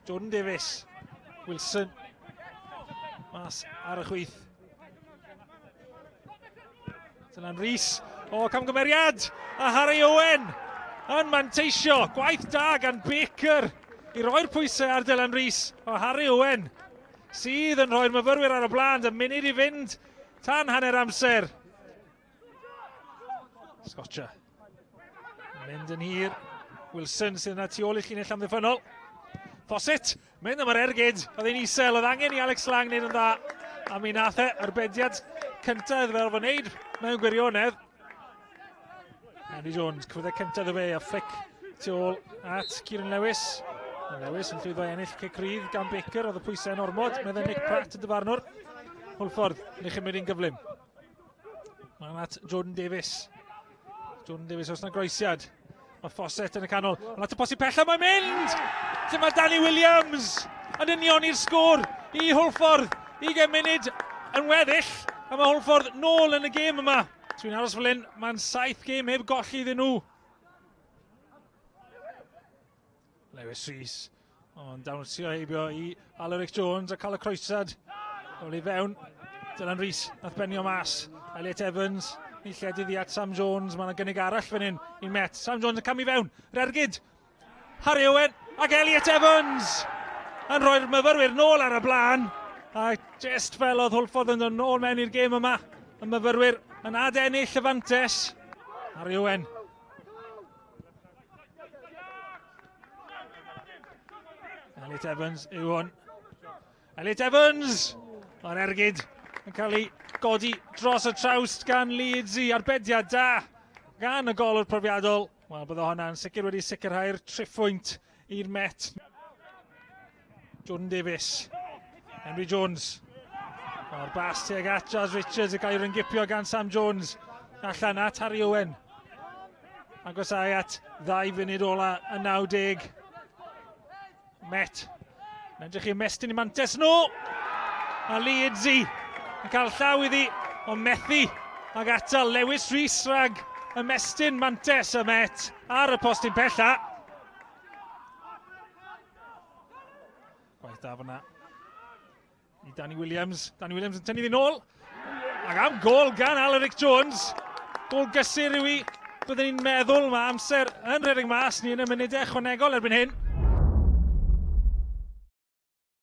Jordan Davies. Wilson. Mas ar y chwith. Dylan Rhys. O, camgymeriad! A Harry Owen yn manteisio. Gwaith da gan Baker i roi'r pwysau ar Dylan Rhys. O, Harry Owen sydd yn rhoi'r myfyrwyr ar y blaen. Y munud i fynd tan hanner amser. Sgorio. Mynd yn hir. Wilson sydd yna tu ôl i'r llinell amddiffynol. Fawcett, mynd am yr ergyd. Oedd ein isel, oedd angen i Alex Lang wneud yn dda. A mi nath e, arbediad cyntaf fel fo wneud mewn gwirionedd. Henry Jones, cyfydde cyntaf y fe a flic tu ôl at Kieran Lewis. Lewis yn llwyddo ennill cic rydd gan Baker, oedd y pwysau yn ormod. Meddwl Nick Pratt y dyfarnwr. Hwlffordd yn ei chymryd un gyflym. Mae'n at Jordan Davies. Jordan Davies os na groesiad. Mae Fawcett yn y canol. Mae'n at y posi pella, mae'n mynd! Lle mae Danny Williams yn union i'r sgôr i Hwlffordd. 20 munud yn weddill. A mae Hwlffordd nôl yn y gêm yma. Dwi'n aros fel hyn, mae'n 7 gêm heb golli iddyn nhw. Lewis Rhys. Ond dawnsio heibio i Alaric Jones a cael y croesad. Ôl i fewn. Dylan Rhys nath benio mas. Elliot Evans. I lledydd i at Sam Jones. Mae'n gynnig arall fan hyn i'n Met. Sam Jones yn camu fewn. Rergyd. Harry Owen ac Elliot Evans yn rhoi'r myfyrwyr nôl ar y blaen. A just fel oedd Hwlffordd yn dod nôl mewn i'r gêm yma. Y myfyrwyr yn adennill y fantes. Harry Owen. Elliot Evans yw hwn. Elliot Evans! O'r ergyd yn cael ei godi dros y trawst gan Leedsy. Arbediad da gan y golwr profiadol. Wel, bydde hwnna'n sicr wedi sicrhau'r triffwynt i'r Met. Jordan Davies. Henry Jones. O'r bas tuag at Jazz Richards y gael ryngipio gan Sam Jones. Allan at Harry Owen. Agosau at 2 funud ola yn 90. Met. Yn edrych i'r mestyn i mantes nhw. A Leedsy yn cael llaw iddi o methu ag atal Lewis Rhys rhag y mestyn mantes y Met ar y postyn pella. Gwaith da fyna i Danny Williams. Danny Williams yn tynnu ddyn nôl. Ac am gol gan Alaric Jones. Gol gysur yw i. Byddwn ni'n meddwl mae amser yn rhedeg mas ni yn y munudau ychwanegol erbyn hyn.